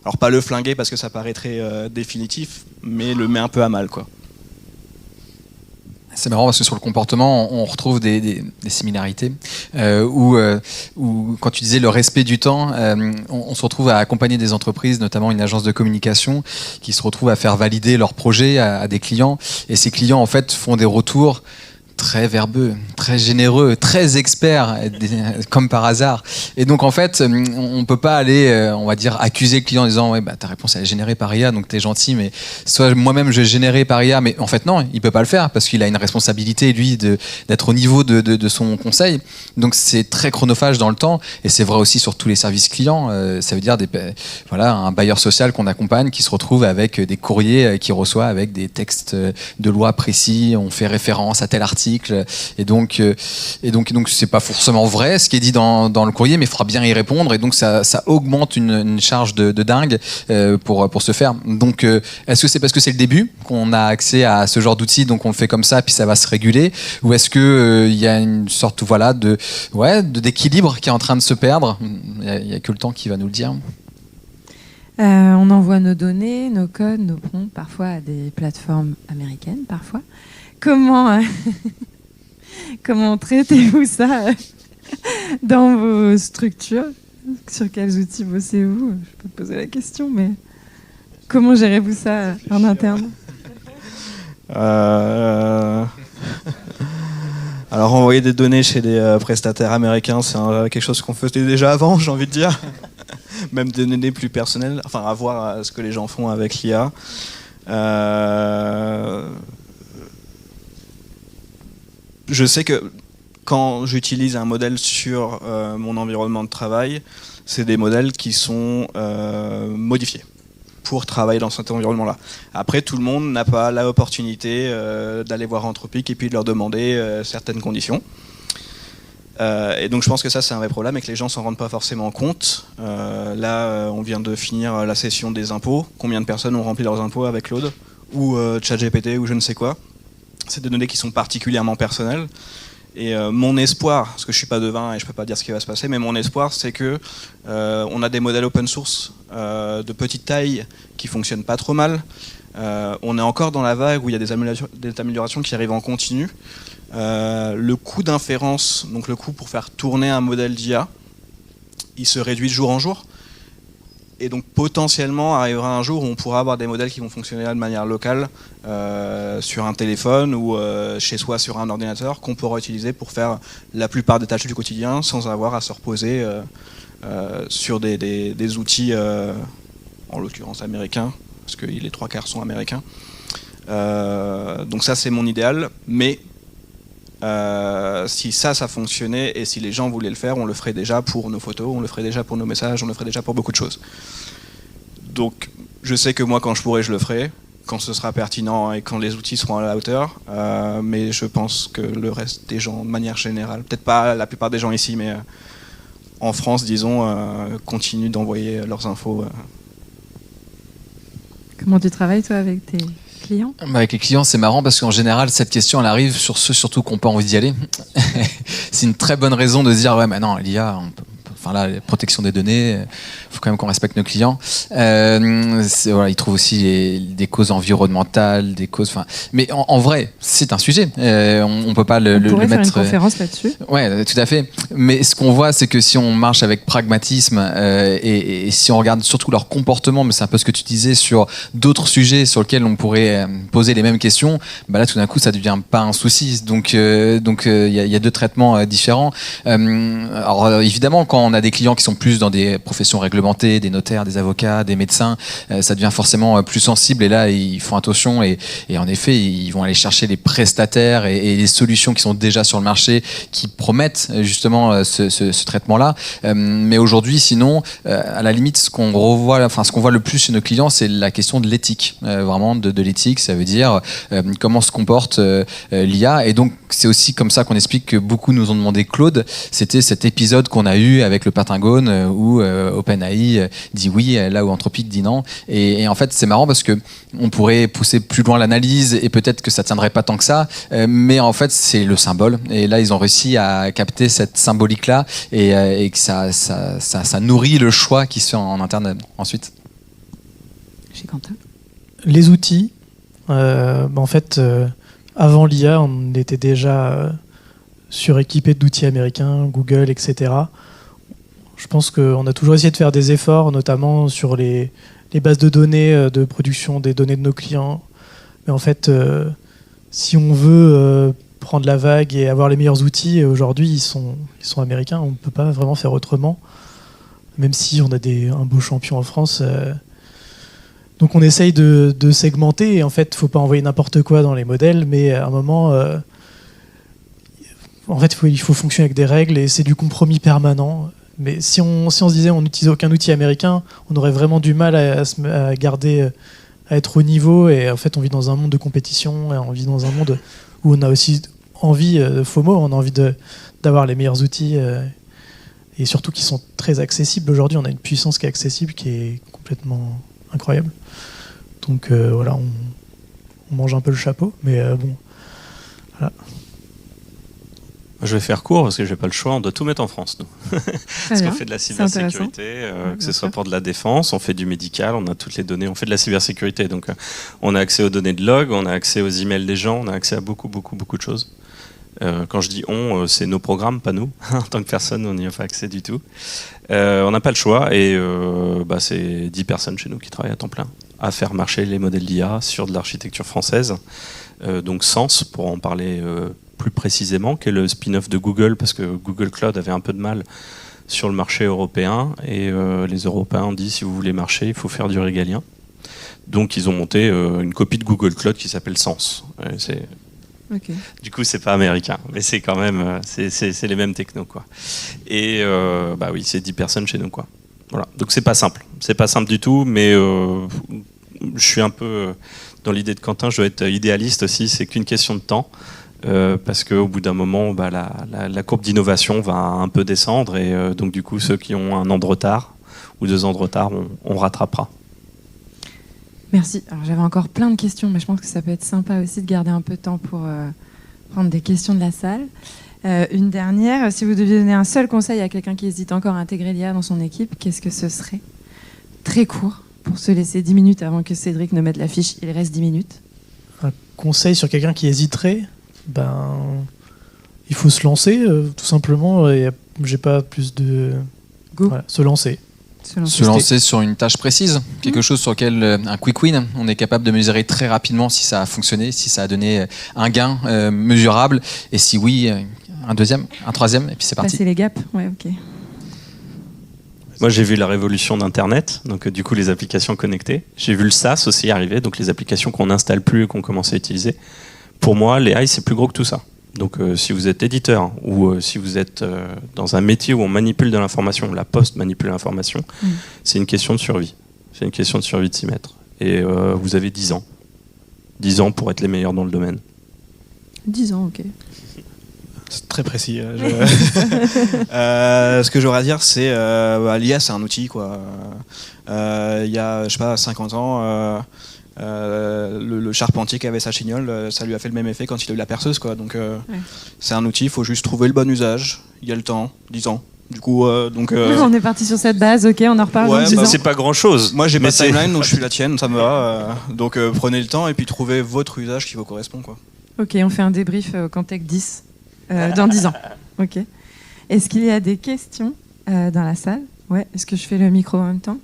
alors pas le flinguer parce que ça paraît très définitif, mais le met un peu à mal, quoi. C'est marrant parce que sur le comportement, on retrouve des similarités où quand tu disais le respect du temps, on se retrouve à accompagner des entreprises, notamment une agence de communication, qui se retrouve à faire valider leurs projets à des clients. Et ces clients, en fait, font des retours très verbeux, très généreux, très experts, comme par hasard. Et donc en fait, on peut pas aller, on va dire, accuser le client en disant ouais, bah, ta réponse elle est générée par IA, donc t'es gentil, mais soit moi-même je générais par IA, mais en fait non, il peut pas le faire parce qu'il a une responsabilité lui d'être au niveau de son conseil. Donc c'est très chronophage dans le temps et c'est vrai aussi sur tous les services clients. Ça veut dire voilà, un bailleur social qu'on accompagne qui se retrouve avec des courriers qu'il reçoit avec des textes de loi précis, on fait référence à tel article. Et donc c'est pas forcément vrai ce qui est dit dans le courrier, mais il faudra bien y répondre. Et donc ça augmente une charge de dingue pour se faire. Donc est-ce que c'est parce que c'est le début qu'on a accès à ce genre d'outils, donc on le fait comme ça, puis ça va se réguler, ou est-ce que il y a une sorte voilà d'équilibre qui est en train de se perdre? Il y a que le temps qui va nous le dire. On envoie nos données, nos codes, nos prompts, parfois à des plateformes américaines, parfois. Comment traitez-vous ça dans vos structures? Sur quels outils bossez-vous? Je peux te poser la question, mais comment gérez-vous ça en interne? Alors envoyer des données chez des prestataires américains, c'est quelque chose qu'on faisait déjà avant, j'ai envie de dire. Même des données plus personnelles, enfin à voir ce que les gens font avec l'IA. Je sais que quand j'utilise un modèle sur mon environnement de travail, c'est des modèles qui sont modifiés pour travailler dans cet environnement-là. Après, tout le monde n'a pas l'opportunité d'aller voir Anthropic et puis de leur demander certaines conditions. Et donc je pense que ça c'est un vrai problème et que les gens s'en rendent pas forcément compte. Là, on vient de finir la session des impôts. Combien de personnes ont rempli leurs impôts avec Claude ou ChatGPT ou je ne sais quoi? C'est des données qui sont particulièrement personnelles. Et mon espoir, parce que je suis pas devin et je peux pas dire ce qui va se passer, mais mon espoir c'est que on a des modèles open source de petite taille qui fonctionnent pas trop mal. On est encore dans la vague où il y a des améliorations qui arrivent en continu. Le coût d'inférence, donc le coût pour faire tourner un modèle d'IA, il se réduit de jour en jour. Et donc potentiellement arrivera un jour où on pourra avoir des modèles qui vont fonctionner de manière locale sur un téléphone ou chez soi sur un ordinateur qu'on pourra utiliser pour faire la plupart des tâches du quotidien sans avoir à se reposer sur des outils, en l'occurrence américains, parce que les 3/4 sont américains. Donc ça c'est mon idéal, mais si ça fonctionnait et si les gens voulaient le faire, on le ferait déjà pour nos photos, on le ferait déjà pour nos messages, on le ferait déjà pour beaucoup de choses. Donc je sais que moi quand je pourrai je le ferai, quand ce sera pertinent et quand les outils seront à la hauteur, mais je pense que le reste des gens de manière générale, peut-être pas la plupart des gens ici, mais en France disons, continuent d'envoyer leurs infos. Comment tu travailles toi avec tes clients? Avec les clients, c'est marrant parce qu'en général, cette question, elle arrive sur ceux surtout qui n'ont pas envie d'y aller. C'est une très bonne raison de se dire, ouais, mais non, l'IA, la protection des données, il faut quand même qu'on respecte nos clients. Voilà, ils trouvent aussi des causes environnementales, des causes. Mais en vrai, c'est un sujet. On ne peut pas le pourrait mettre. Faire une conférence là-dessus. Ouais, tout à fait. Mais ce qu'on voit, c'est que si on marche avec pragmatisme et si on regarde surtout leur comportement, mais c'est un peu ce que tu disais sur d'autres sujets sur lesquels on pourrait poser les mêmes questions, bah là, tout d'un coup, ça ne devient pas un souci. Donc, il y a deux traitements différents. Alors, évidemment, quand on a des clients qui sont plus dans des professions réglementées, des notaires, des avocats, des médecins, ça devient forcément plus sensible et là ils font attention et en effet ils vont aller chercher les prestataires et les solutions qui sont déjà sur le marché qui promettent justement ce traitement-là. Mais aujourd'hui sinon, à la limite ce qu'on voit le plus chez nos clients, c'est la question de l'éthique, vraiment de l'éthique, ça veut dire comment se comporte l'IA et donc c'est aussi comme ça qu'on explique que beaucoup nous ont demandé Claude, c'était cet épisode qu'on a eu avec le Pentagone où OpenAI dit oui là où Anthropic dit non et en fait c'est marrant parce que on pourrait pousser plus loin l'analyse et peut-être que ça tiendrait pas tant que ça mais en fait c'est le symbole et là ils ont réussi à capter cette symbolique là et que ça nourrit le choix qui se fait en interne ensuite. Chez Quentin. Les outils, en fait avant l'IA on était déjà suréquipé d'outils américains, Google, etc. Je pense qu'on a toujours essayé de faire des efforts, notamment sur les bases de données de production des données de nos clients. Mais en fait, si on veut prendre la vague et avoir les meilleurs outils, aujourd'hui, ils sont américains. On ne peut pas vraiment faire autrement, même si on a un beau champion en France. Donc on essaye de segmenter. Et en fait, il ne faut pas envoyer n'importe quoi dans les modèles, mais à un moment... en fait, il faut fonctionner avec des règles et c'est du compromis permanent. Mais si on se disait on n'utilise aucun outil américain, on aurait vraiment du mal à garder, à être au niveau. Et en fait, on vit dans un monde de compétition, et on vit dans un monde où on a aussi envie de FOMO, on a envie d'avoir les meilleurs outils et surtout qui sont très accessibles. Aujourd'hui, on a une puissance qui est accessible, qui est complètement incroyable. Donc voilà, on mange un peu le chapeau, mais bon, voilà. Je vais faire court parce que j'ai pas le choix, on doit tout mettre en France nous. Parce qu'on fait de la cybersécurité, que ce soit pour de la défense, on fait du médical, on a toutes les données, on fait de la cybersécurité. Donc on a accès aux données de log, on a accès aux emails des gens, on a accès à beaucoup de choses. Quand je dis on, c'est nos programmes, pas nous. En tant que personne, on n'y a pas accès du tout. On n'a pas le choix et c'est 10 personnes chez nous qui travaillent à temps plein à faire marcher les modèles d'IA sur de l'architecture française. Donc Sens, pour en parler plus précisément, qui est le spin-off de Google, parce que Google Cloud avait un peu de mal sur le marché européen, et les Européens ont dit si vous voulez marcher, il faut faire du régalien. Donc ils ont monté une copie de Google Cloud qui s'appelle Sens. Okay. Du coup, c'est pas américain, mais c'est quand même c'est les mêmes technos, quoi. Et oui, c'est 10 personnes chez nous, quoi. Voilà. Donc c'est pas simple du tout, mais je suis un peu dans l'idée de Quentin, je dois être idéaliste aussi, c'est qu'une question de temps. Parce qu'au bout d'un moment, la courbe d'innovation va un peu descendre et donc du coup, ceux qui ont 1 an de retard ou 2 ans de retard, on rattrapera. Merci. Alors j'avais encore plein de questions, mais je pense que ça peut être sympa aussi de garder un peu de temps pour prendre des questions de la salle. Une dernière, si vous deviez donner un seul conseil à quelqu'un qui hésite encore à intégrer l'IA dans son équipe, qu'est-ce que ce serait? Très court, pour se laisser 10 minutes avant que Cédric ne mette la fiche, il reste 10 minutes. Un conseil sur quelqu'un qui hésiterait? Il faut se lancer, tout simplement. J'ai pas plus de... Go. Voilà, se lancer. Se lancer sur une tâche précise, quelque chose sur lequel, un quick win, on est capable de mesurer très rapidement si ça a fonctionné, si ça a donné un gain mesurable, et si oui, un deuxième, un troisième, et puis c'est parti. Passer les gaps, ouais, ok. Moi, j'ai vu la révolution d'Internet, donc du coup les applications connectées. J'ai vu le SaaS aussi arriver, donc les applications qu'on n'installe plus et qu'on commence à utiliser. Pour moi, l'AI, c'est plus gros que tout ça. Donc si vous êtes éditeur ou si vous êtes dans un métier où on manipule de l'information, la poste manipule l'information, c'est une question de survie. C'est une question de survie de s'y mettre. Et vous avez 10 ans. 10 ans pour être les meilleurs dans le domaine. 10 ans, ok. C'est très précis. Ce que j'aurais à dire, c'est l'IA, c'est un outil, quoi. Il y a, je sais pas, 50 ans, le charpentier qui avait sa chignole, ça lui a fait le même effet quand il a eu la perceuse, quoi. Donc, c'est un outil, il faut juste trouver le bon usage. Il y a le temps, 10 ans. Du coup, on est parti sur cette base, ok, on en reparle dans 10 ans. C'est pas grand-chose. Moi, j'ai pas de timeline, donc je suis la tienne, ça me va. Donc, prenez le temps et puis trouvez votre usage qui vous correspond, quoi. Ok, on fait un débrief au Cantech 10 dans 10 ans. Ok. Est-ce qu'il y a des questions dans la salle? Ouais. Est-ce que je fais le micro en même temps?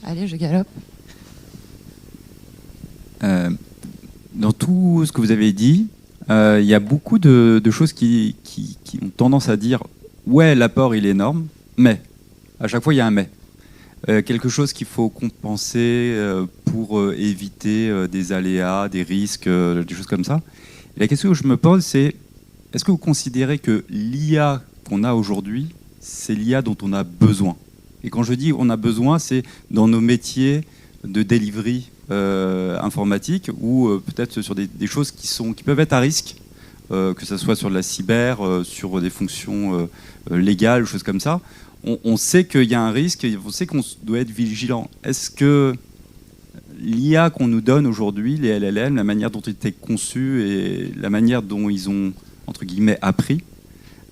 Allez, je galope. Dans tout ce que vous avez dit, il y a beaucoup de choses qui ont tendance à dire ouais, l'apport il est énorme, mais à chaque fois il y a un mais. Quelque chose qu'il faut compenser pour éviter des aléas, des risques, des choses comme ça. Et la question que je me pose, c'est est-ce que vous considérez que l'IA qu'on a aujourd'hui, c'est l'IA dont on a besoin? Et quand je dis on a besoin, c'est dans nos métiers de delivery informatique ou peut-être sur des choses qui peuvent être à risque, que ce soit sur de la cyber, sur des fonctions légales, choses comme ça. On sait qu'il y a un risque, on sait qu'on doit être vigilant. Est-ce que l'IA qu'on nous donne aujourd'hui, les LLM, la manière dont ils étaient conçus et la manière dont ils ont, entre guillemets, appris,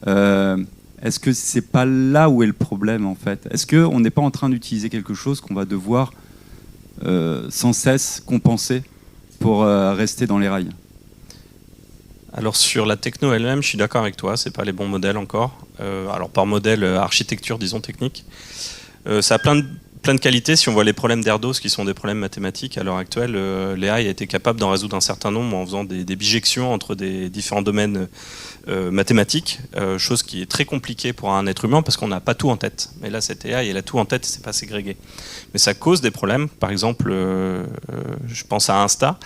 est-ce que c'est pas là où est le problème, en fait? Est-ce qu'on n'est pas en train d'utiliser quelque chose qu'on va devoir sans cesse compenser pour rester dans les rails? Alors sur la techno elle-même, je suis d'accord avec toi, c'est pas les bons modèles encore. Alors par modèle architecture, disons technique, ça a plein de qualités. Si on voit les problèmes d'Erdos, qui sont des problèmes mathématiques à l'heure actuelle, l'AI a été capable d'en résoudre un certain nombre en faisant des bijections entre des différents domaines mathématiques, chose qui est très compliquée pour un être humain parce qu'on n'a pas tout en tête. Mais là, cette AI, elle a tout en tête, c'est pas ségrégué. Mais ça cause des problèmes. Par exemple, je pense à Insta.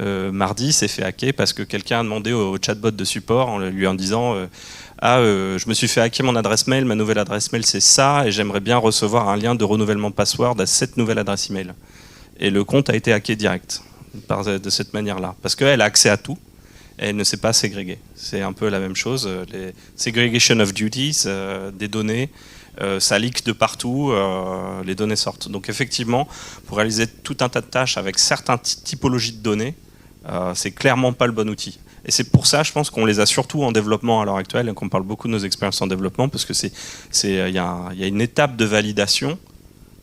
Mardi s'est fait hacker parce que quelqu'un a demandé au chatbot de support en lui disant je me suis fait hacker mon adresse mail, ma nouvelle adresse mail c'est ça, et j'aimerais bien recevoir un lien de renouvellement de password à cette nouvelle adresse email. Et le compte a été hacké direct de cette manière-là, parce qu'elle a accès à tout et elle ne sait pas ségréguer. C'est un peu la même chose, les segregation of duties, des données, ça leak de partout, les données sortent. Donc effectivement, pour réaliser tout un tas de tâches avec certaines typologies de données, c'est clairement pas le bon outil. Et c'est pour ça, je pense qu'on les a surtout en développement à l'heure actuelle et qu'on parle beaucoup de nos expériences en développement, parce que il y a une étape de validation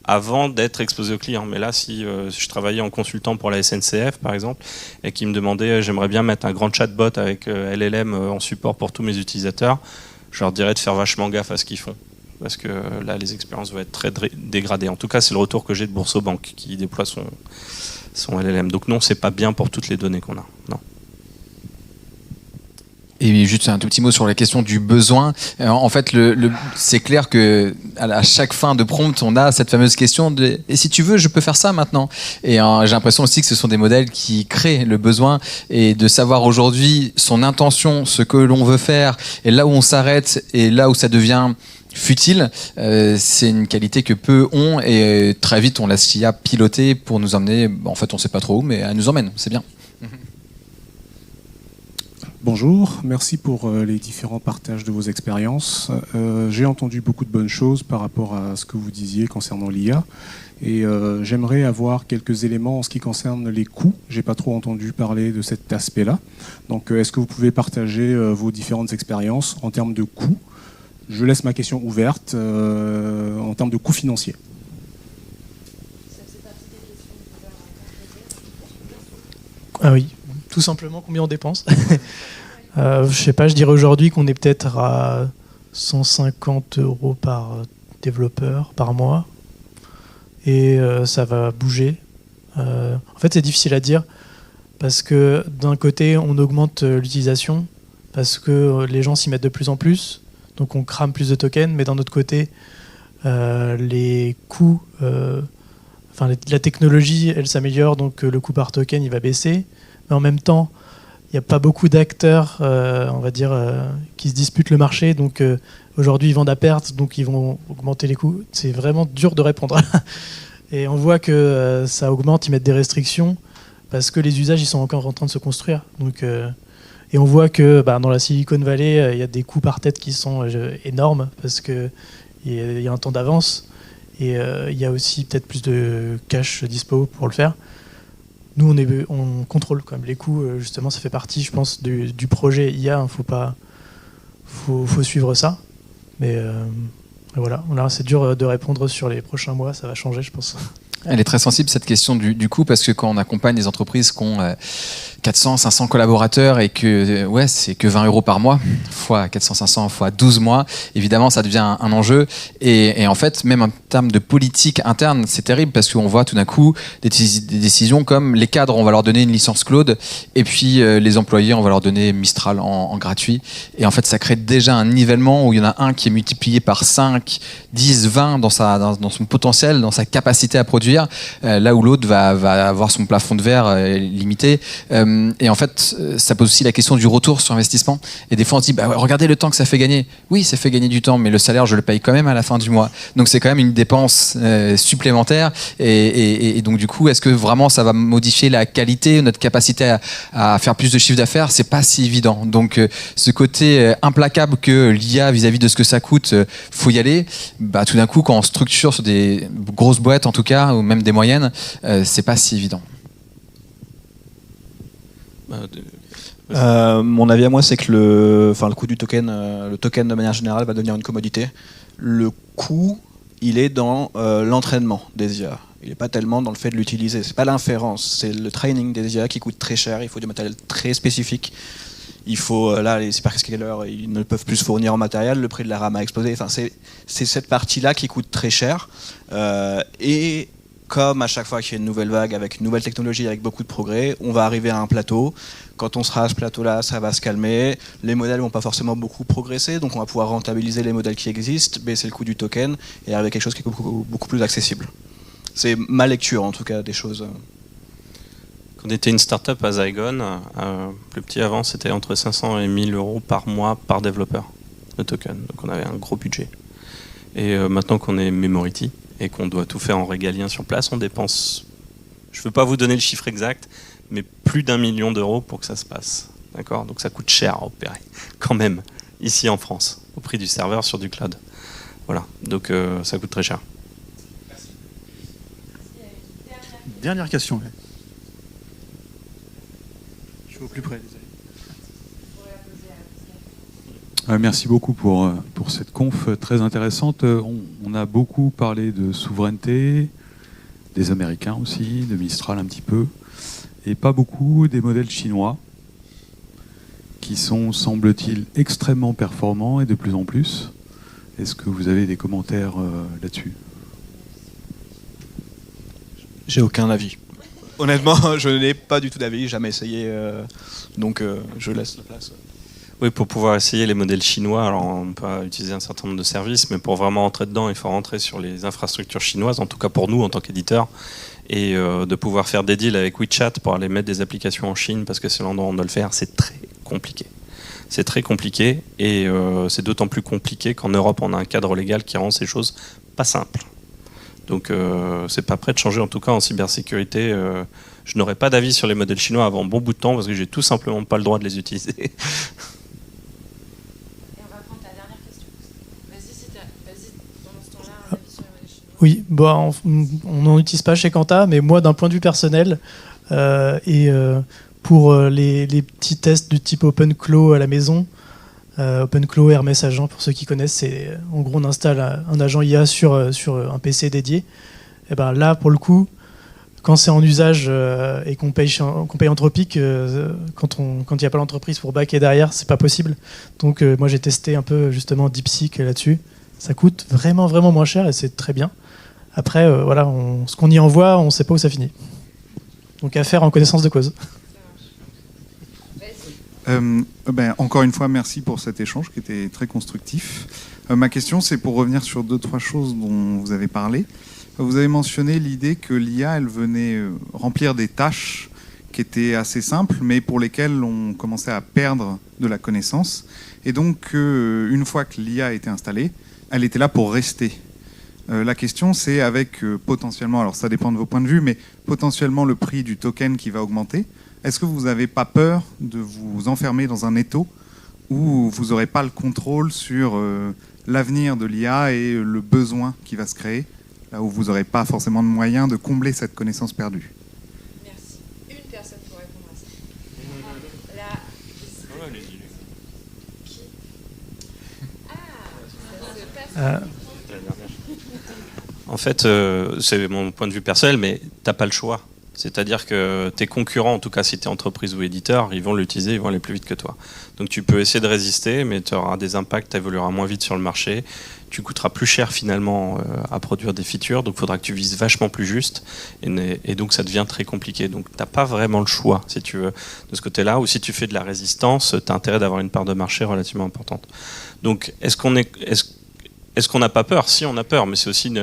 avant d'être exposé au client. Mais là, si je travaillais en consultant pour la SNCF, par exemple, et qui me demandait, j'aimerais bien mettre un grand chatbot avec LLM en support pour tous mes utilisateurs, je leur dirais de faire vachement gaffe à ce qu'ils font. Parce que là, les expériences vont être très dégradées. En tout cas, c'est le retour que j'ai de Boursorama qui déploie son LLM. Donc non, c'est pas bien pour toutes les données qu'on a. Non. Et juste un tout petit mot sur la question du besoin. En fait, c'est clair que à chaque fin de prompt, on a cette fameuse question de « et si tu veux, je peux faire ça maintenant ?» Et j'ai l'impression aussi que ce sont des modèles qui créent le besoin, et de savoir aujourd'hui son intention, ce que l'on veut faire, et là où on s'arrête, et là où ça devient futile, c'est une qualité que peu ont, et très vite on laisse l'IA piloter pour nous emmener, en fait on ne sait pas trop où, mais elle nous emmène, c'est bien. Bonjour, merci pour les différents partages de vos expériences. J'ai entendu beaucoup de bonnes choses par rapport à ce que vous disiez concernant l'IA, et j'aimerais avoir quelques éléments en ce qui concerne les coûts. J'ai pas trop entendu parler de cet aspect-là. Donc est-ce que vous pouvez partager vos différentes expériences en termes de coûts? Je laisse ma question ouverte en termes de coûts financiers. Ah oui, tout simplement combien on dépense. Je sais pas, je dirais aujourd'hui qu'on est peut-être à 150 € par développeur par mois. et ça va bouger. En fait, c'est difficile à dire parce que d'un côté, on augmente l'utilisation parce que les gens s'y mettent de plus en plus, donc on crame plus de tokens, mais d'un autre côté, les coûts, la technologie, elle s'améliore, donc le coût par token, il va baisser. Mais en même temps, il n'y a pas beaucoup d'acteurs, on va dire, qui se disputent le marché. Donc aujourd'hui, ils vendent à perte, donc ils vont augmenter les coûts. C'est vraiment dur de répondre. Et on voit que ça augmente, ils mettent des restrictions parce que les usages, ils sont encore en train de se construire. Donc, et on voit que dans la Silicon Valley, il y a des coûts par tête qui sont énormes parce qu'il y a un temps d'avance. Et il y a aussi peut-être plus de cash dispo pour le faire. Nous, on contrôle quand même les coûts. Justement, ça fait partie, je pense, du projet IA. Faut suivre ça. Mais voilà, là, c'est dur de répondre sur les prochains mois. Ça va changer, je pense. Elle est très sensible, cette question du coût, parce que quand on accompagne des entreprises qui ont 400, 500 collaborateurs et que c'est que 20 € par mois, fois 400, 500, fois 12 mois, évidemment, ça devient un enjeu. Et en fait, même en termes de politique interne, c'est terrible parce qu'on voit tout d'un coup des décisions comme les cadres, on va leur donner une licence Claude, et puis les employés, on va leur donner Mistral en gratuit. Et en fait, ça crée déjà un nivellement où il y en a un qui est multiplié par 5, 10, 20 dans son potentiel, dans sa capacité à produire, là où l'autre va avoir son plafond de verre limité. Et en fait, ça pose aussi la question du retour sur investissement. Et des fois, on se dit, regardez le temps que ça fait gagner. Oui, ça fait gagner du temps, mais le salaire, je le paye quand même à la fin du mois. Donc, c'est quand même une dépense supplémentaire. Et donc, du coup, est-ce que vraiment ça va modifier la qualité, notre capacité à faire plus de chiffre d'affaires? C'est pas si évident. Donc, ce côté implacable que l'IA vis-à-vis de ce que ça coûte, faut y aller. Tout d'un coup, quand on structure sur des grosses boîtes, en tout cas, ou même des moyennes, c'est pas si évident. Mon avis à moi, c'est que le coût du token, le token de manière générale va devenir une commodité. Le coût, il est dans l'entraînement des IA. Il n'est pas tellement dans le fait de l'utiliser. C'est pas l'inférence, c'est le training des IA qui coûte très cher. Il faut du matériel très spécifique. Il faut, là, les hyperscalers, ils ne peuvent plus se fournir en matériel. Le prix de la RAM a explosé. Enfin, c'est cette partie-là qui coûte très cher. Et comme à chaque fois qu'il y a une nouvelle vague avec une nouvelle technologie, avec beaucoup de progrès, on va arriver à un plateau. Quand on sera à ce plateau-là, ça va se calmer. Les modèles ne vont pas forcément beaucoup progresser, donc on va pouvoir rentabiliser les modèles qui existent, baisser le coût du token et arriver à quelque chose qui est beaucoup plus accessible. C'est ma lecture, en tout cas, des choses. Quand on était une start-up à Zygon, le petit avant, c'était entre 500 et 1000 € par mois par développeur, le token. Donc on avait un gros budget. Et maintenant qu'on est Memority, et qu'on doit tout faire en régalien sur place, on dépense, je ne veux pas vous donner le chiffre exact, mais plus d'1 million d'euros pour que ça se passe. D'accord ? Donc ça coûte cher à opérer, quand même, ici en France, au prix du serveur sur du cloud. Voilà, donc ça coûte très cher. Dernière question. Je suis au plus près, désolé. Merci beaucoup pour cette conf très intéressante. On a beaucoup parlé de souveraineté, des Américains aussi, de Mistral un petit peu, et pas beaucoup des modèles chinois qui sont, semble-t-il, extrêmement performants et de plus en plus. Est-ce que vous avez des commentaires là-dessus ? J'ai aucun avis. Honnêtement, je n'ai pas du tout d'avis, jamais essayé, donc je laisse la place. Oui, pour pouvoir essayer les modèles chinois, alors on peut utiliser un certain nombre de services, mais pour vraiment entrer dedans, il faut rentrer sur les infrastructures chinoises, en tout cas pour nous en tant qu'éditeurs, et de pouvoir faire des deals avec WeChat pour aller mettre des applications en Chine, parce que c'est l'endroit où on doit le faire, c'est très compliqué. C'est très compliqué, et c'est d'autant plus compliqué qu'en Europe, on a un cadre légal qui rend ces choses pas simples. Donc c'est pas prêt de changer, en tout cas en cybersécurité. Je n'aurai pas d'avis sur les modèles chinois avant un bon bout de temps, parce que j'ai tout simplement pas le droit de les utiliser. Oui, on n'en utilise pas chez Quanta, mais moi, d'un point de vue personnel, pour les petits tests du type OpenClaw à la maison, OpenClaw, Hermès Agent, pour ceux qui connaissent, c'est en gros on installe un agent IA sur un PC dédié. Et ben là, pour le coup, quand c'est en usage et qu'on paye Anthropic, quand il n'y a pas l'entreprise pour backer derrière, c'est pas possible. Donc moi j'ai testé un peu justement DeepSeek là-dessus. Ça coûte vraiment vraiment moins cher et c'est très bien. Après, voilà, ce qu'on y envoie, on ne sait pas où ça finit. Donc à faire en connaissance de cause. Encore une fois, merci pour cet échange qui était très constructif. Ma question, c'est pour revenir sur 2-3 choses dont vous avez parlé. Vous avez mentionné l'idée que l'IA, elle venait remplir des tâches qui étaient assez simples, mais pour lesquelles on commençait à perdre de la connaissance. Et donc, une fois que l'IA était installée, elle était là pour rester. La question, c'est avec potentiellement, alors ça dépend de vos points de vue, mais potentiellement le prix du token qui va augmenter, est-ce que vous n'avez pas peur de vous enfermer dans un étau où vous n'aurez pas le contrôle sur l'avenir de l'IA et le besoin qui va se créer, là où vous n'aurez pas forcément de moyens de combler cette connaissance perdue? Merci. Une personne pour répondre à ça. Là. En fait, c'est mon point de vue personnel, mais t'as pas le choix. C'est-à-dire que tes concurrents, en tout cas si tu es entreprise ou éditeur, ils vont l'utiliser, ils vont aller plus vite que toi. Donc tu peux essayer de résister, mais tu auras des impacts, tu évolueras moins vite sur le marché, tu coûteras plus cher finalement à produire des features, donc il faudra que tu vises vachement plus juste, et donc ça devient très compliqué. Donc tu n'as pas vraiment le choix, si tu veux, de ce côté-là, ou si tu fais de la résistance, tu as intérêt d'avoir une part de marché relativement importante. Donc est-ce qu'on n'a pas peur? Si, on a peur, mais c'est aussi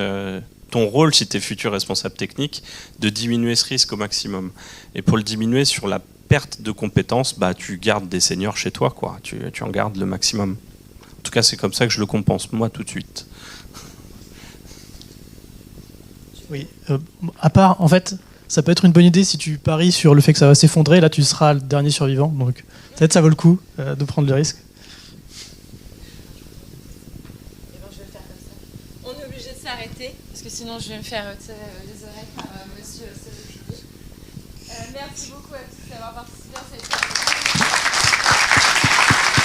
ton rôle, si tu es futur responsable technique, de diminuer ce risque au maximum. Et pour le diminuer sur la perte de compétences, bah, tu gardes des seniors chez toi, quoi. Tu en gardes le maximum. En tout cas, c'est comme ça que je le compense, moi, tout de suite. Oui, à part, en fait, ça peut être une bonne idée si tu paries sur le fait que ça va s'effondrer, là tu seras le dernier survivant, donc peut-être ça vaut le coup de prendre le risque. Arrêter, parce que sinon je vais me faire les oreilles par monsieur Merci beaucoup à tous d'avoir participé à cette